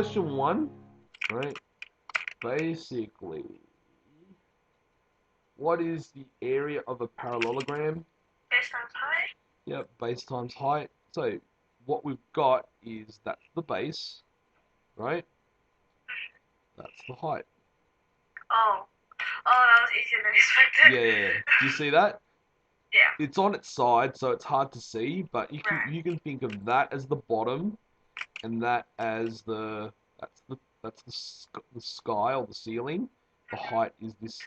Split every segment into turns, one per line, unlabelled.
question 1, right? Basically, what is the area of a parallelogram?
Base times height.
Yep, base times height. So what we've got is that's the base, right? That's the height.
Oh, that was easier than expected.
Yeah. Do you see that?
Yeah.
It's on its side, so it's hard to see, but
Right.
you can think of that as the bottom, and that as that's the sky or the ceiling. The height is this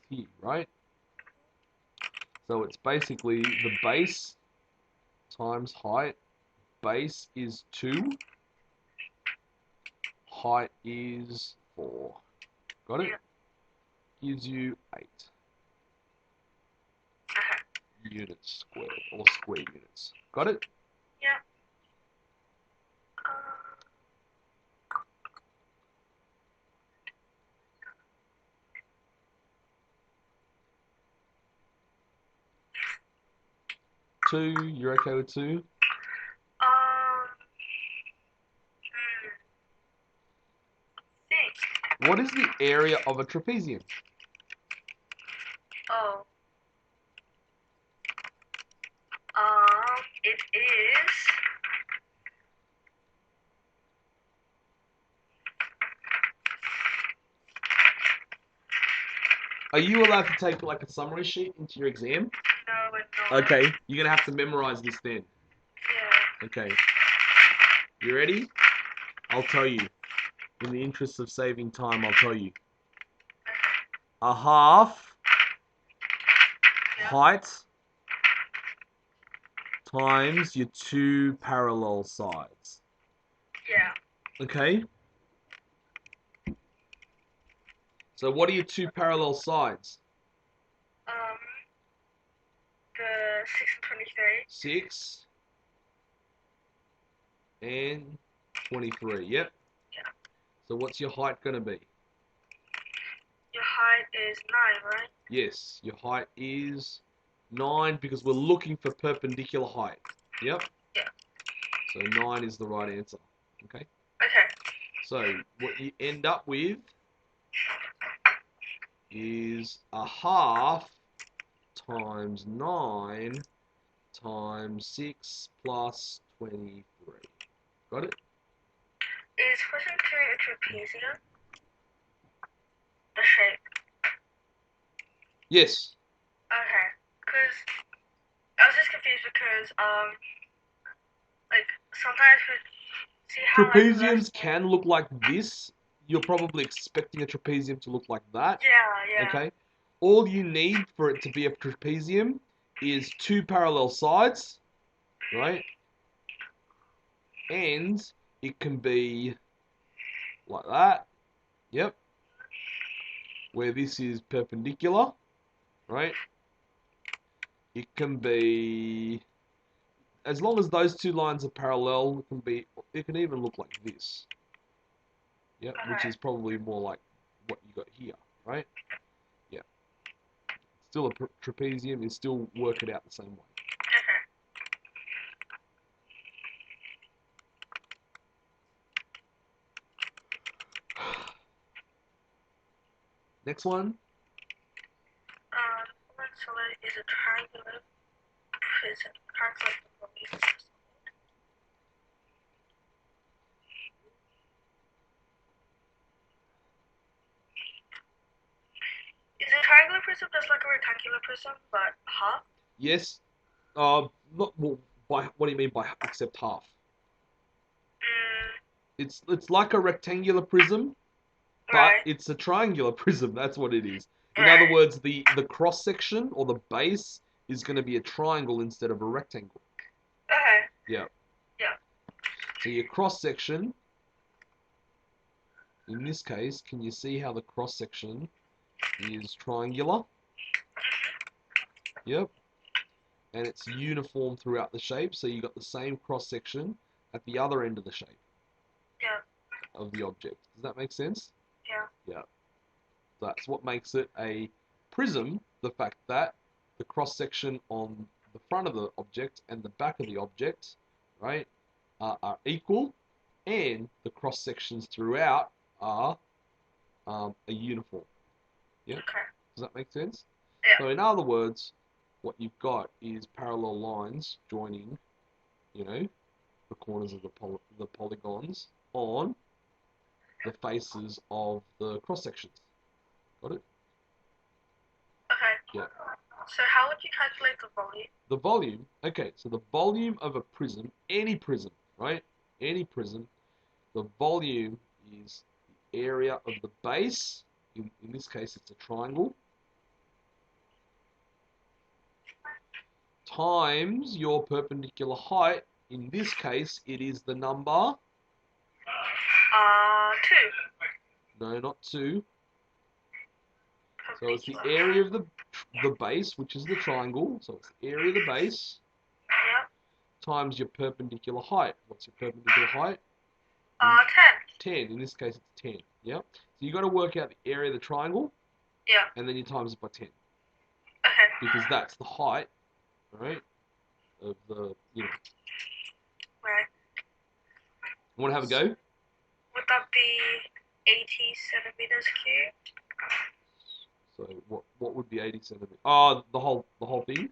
here, right? So it's basically the base times height. Base is 2. Height is 4. Got it?
Yeah.
Gives you 8 units squared, or square units. Got it?
Yeah.
2, you're okay with 2?
Think.
What is the area of a trapezium?
Oh. It is.
Are you allowed to take like a summary sheet into your exam?
No, but no.
Okay, you're gonna have to memorize this then.
Yeah.
Okay. You ready? I'll tell you. In the interest of saving time, I'll tell you. A half height times your 2 parallel sides.
Yeah.
Okay? So what are your 2 parallel sides?
The 6 and 23.
6 and 23. Yep.
Yeah.
So what's your height going to be?
Your height is 9, right?
Yes, your height is 9 because we're looking for perpendicular height. Yep.
Yeah.
So 9 is the right answer. Okay.
Okay.
So what you end up with is a half times 9 times 6 plus 23. Got it?
Is Prism 2 a trapezium? The shape.
Yes.
Okay. Because I was just confused because, like, sometimes we see how, like,
Trapeziums can look like this. You're probably expecting a trapezium to look like that.
Yeah.
Okay. All you need for it to be a trapezium is 2 parallel sides, right? And it can be like that. Yep. Where this is perpendicular, right? It can be, as long as those 2 lines are parallel, it can even look like this. Yep, which is probably more like what you got here, right? Yeah. Still a trapezium, you still work it out the same way.
Okay.
Next one.
Solid is a triangular prism. Is a triangular prism just like a rectangular prism, but half?
Yes. Not well, what do you mean by except half? It's like a rectangular prism, but
Right.
it's a triangular prism. That's what it is. In
Right.
other words, the cross section or the base is going to be a triangle instead of a rectangle.
Okay.
Yeah.
Yeah.
So your cross section, in this case, can you see how the cross section is triangular? Yep. And it's uniform throughout the shape, so you got the same cross section at the other end of the shape.
Yeah.
Of the object. Does that make sense?
Yeah.
Yeah. That's what makes it a prism, the fact that the cross section on the front of the object and the back of the object, right, are equal, and the cross sections throughout are uniform. Yeah.
Okay.
Does that make sense?
Yeah.
So in other words, what you've got is parallel lines joining, the corners of the polygons on the faces of the cross sections. Got it?
Okay.
Yeah.
So how would you calculate the volume?
The volume, okay, so the volume of a prism, any prism, right? Any prism, the volume is the area of the base. In this case, it's a triangle. Times your perpendicular height. In this case, it is the number.
2.
No, not 2. So it's the
Perpendicular
area
height.
of the base, which is the triangle. So it's the area of the base
Yep.
times your perpendicular height. What's your perpendicular height?
10.
10. In this case, it's 10. Yeah. So you got to work out the area of the triangle,
Yeah.
and then you times it by 10,
Okay.
because that's the height, right? Of the,
Right.
Want to have a go?
Would that be 80 centimeters cubed?
So what would be 80 centimeters? Oh, the whole thing.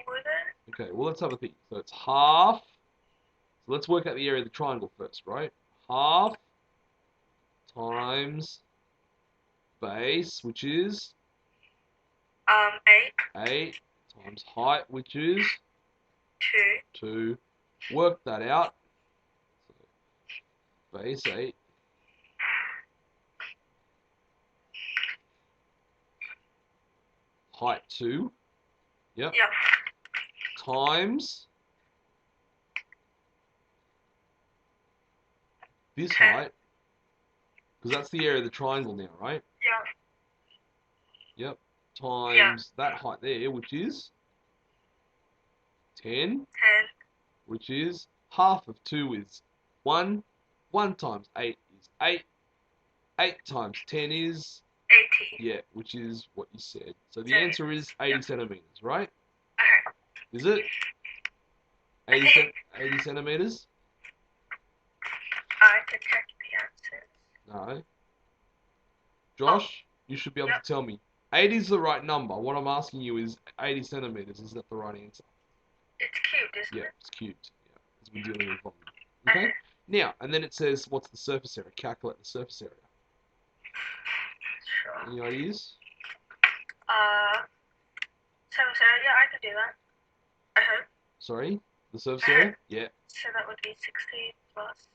Would it?
Okay. Well, let's have a think. So it's half. So let's work out the area of the triangle first, right? Half times base, which is
8.
8, times height, which is
2.
2. Work that out. So base 8. Height 2. Yep.
Yep.
Times this
10.
height, because that's the area of the triangle now, right?
Yep.
Yep. Times that height there, which is 10,
10.
which is half of 2 is 1. 1 times 8 is 8. 8 times 10 is
80.
Yeah, which is what you said. So the
So,
answer is 80 centimeters, right?
Okay.
Is it?
I
80,
think
80 centimeters?
I can check the answers.
No. Josh, you should be able
Yep.
to tell me. 80 is the right number. What I'm asking you is 80 centimeters. Is that the right answer?
It's cubed, isn't
Yeah,
it?
it's cubed. Yeah, because we're dealing with volume. Okay? Now, and then it says, what's the surface area? Calculate the surface area.
Sure.
Any ideas?
Surface area, yeah, I can do that. I hope.
Sorry? The surface area? Yeah.
So that would be 16 plus.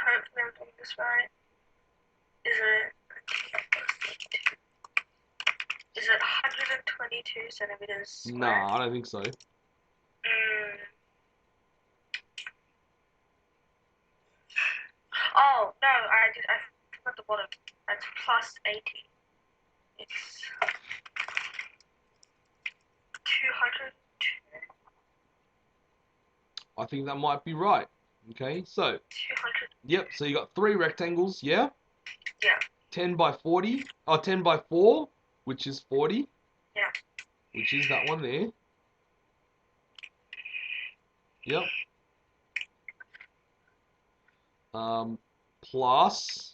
Hopefully I'm doing this right. Is it 122 centimeters squared?
Nah, I don't think so.
Oh, no, I forgot the bottom. That's plus 80. It's 202.
I think that might be right. Okay, so
200.
yep, so you got 3 rectangles, yeah?
Yeah.
10 by 40, 10 by 4, which is 40.
Yeah.
Which is that one there. Yep. Plus,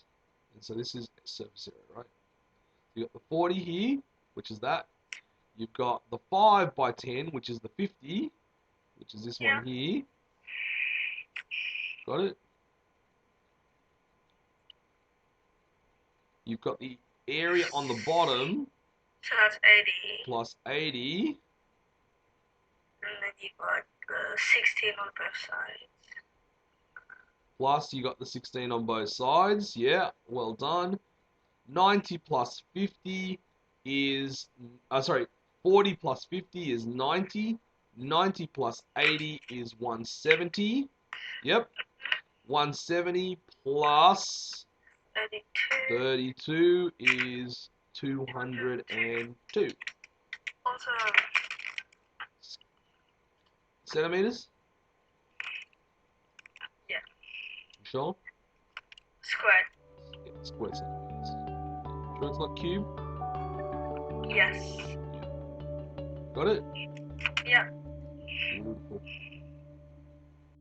and so this is surface area, right? You got the 40 here, which is that. You've got the 5 by 10, which is the 50, which is this one here. Got it? You've got the area on the bottom.
So that's 80.
Plus 80.
And then you got the 16 on both sides.
Plus you got the 16 on both sides. Yeah, well done. 90 plus 50 is, 40 plus 50 is 90. 90 plus 80 is 170. Yep. 170 plus 32 is 202.
Also,
Centimeters?
Yeah.
You sure?
Squared.
Yeah, square centimeters. Sure it's not cube?
Yes.
Got it?
Yeah.
Beautiful.